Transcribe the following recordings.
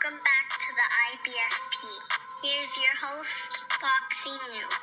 Welcome back to the IBSP. Here's your host, Boxing News.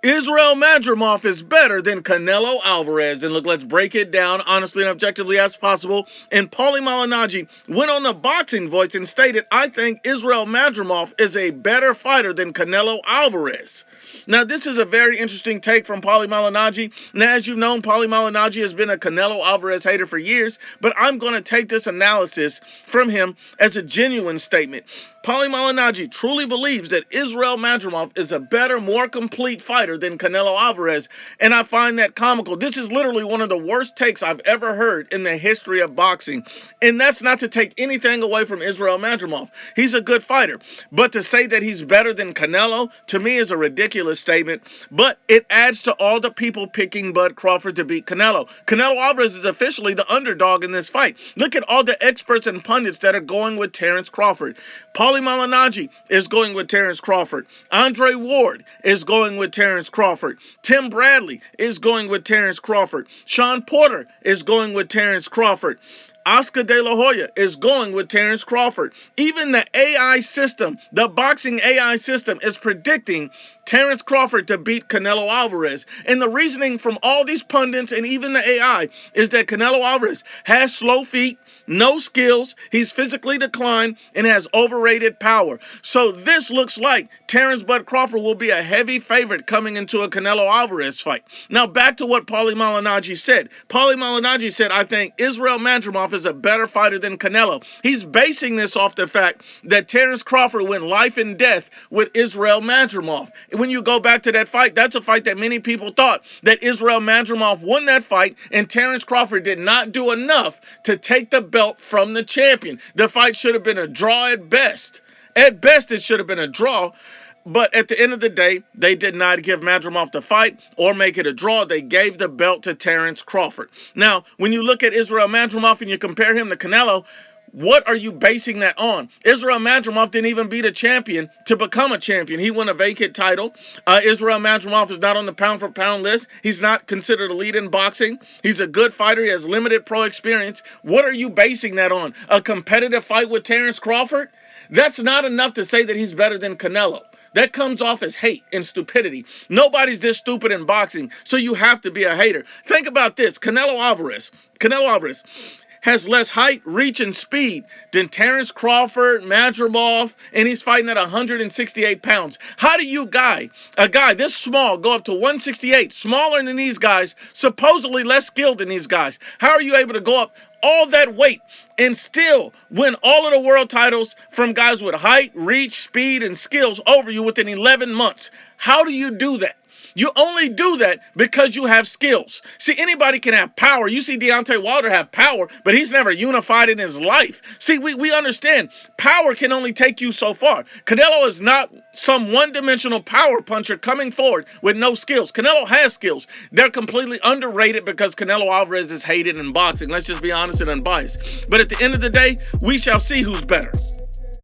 Israel Madrimov is better than Canelo Alvarez. And look, let's break it down honestly and objectively as possible. And Paulie Malignaggi went on the Boxing Voice and stated, I think Israel Madrimov is a better fighter than Canelo Alvarez. Now, this is a very interesting take from Paulie Malignaggi. Now, as you've known, Paulie Malignaggi has been a Canelo Alvarez hater for years, but I'm going to take this analysis from him as a genuine statement. Paulie Malignaggi truly believes that Israel Madrimov is a better, more complete fighter than Canelo Alvarez, and I find that comical. This is literally one of the worst takes I've ever heard in the history of boxing, and that's not to take anything away from Israel Madrimov. He's a good fighter, but to say that he's better than Canelo, to me, is a ridiculous statement, but it adds to all the people picking Bud Crawford to beat Canelo. Canelo Alvarez is officially the underdog in this fight. Look at all the experts and pundits that are going with Terence Crawford. Paulie Malignaggi is going with Terence Crawford. Andre Ward is going with Terence Crawford. Tim Bradley is going with Terence Crawford. Sean Porter is going with Terence Crawford. Oscar De La Hoya is going with Terence Crawford. Even the AI system, the boxing AI system, is predicting Terence Crawford to beat Canelo Alvarez. And the reasoning from all these pundits and even the AI is that Canelo Alvarez has slow feet, no skills, he's physically declined, and has overrated power. So this looks like Terence Bud Crawford will be a heavy favorite coming into a Canelo Alvarez fight. Now back to what Paulie Malignaggi said. Paulie Malignaggi said, I think Israel Madrimov is a better fighter than Canelo. He's basing this off the fact that Terence Crawford went life and death with Israel Madrimov. When you go back to that fight, that's a fight that many people thought that Israel Madrimov won that fight, and Terence Crawford did not do enough to take the belt from the champion. The fight should have been a draw at best. At best, it should have been a draw. But at the end of the day, they did not give Madrimov the fight or make it a draw. They gave the belt to Terence Crawford. Now, when you look at Israel Madrimov and you compare him to Canelo, what are you basing that on? Israel Madrimov didn't even beat a champion to become a champion. He won a vacant title. Israel Madrimov is not on the pound-for-pound list. He's not considered a lead in boxing. He's a good fighter. He has limited pro experience. What are you basing that on? A competitive fight with Terence Crawford? That's not enough to say that he's better than Canelo. That comes off as hate and stupidity. Nobody's this stupid in boxing, so you have to be a hater. Think about this. Canelo Alvarez has less height, reach, and speed than Terence Crawford, Madrimov, and he's fighting at 168 pounds. How do you a guy this small, go up to 168, smaller than these guys, supposedly less skilled than these guys? How are you able to go up all that weight and still win all of the world titles from guys with height, reach, speed, and skills over you within 11 months? How do you do that? You only do that because you have skills. See, anybody can have power. You see Deontay Wilder have power, but he's never unified in his life. See, we understand power can only take you so far. Canelo is not some one-dimensional power puncher coming forward with no skills. Canelo has skills. They're completely underrated because Canelo Alvarez is hated in boxing. Let's just be honest and unbiased. But at the end of the day, we shall see who's better.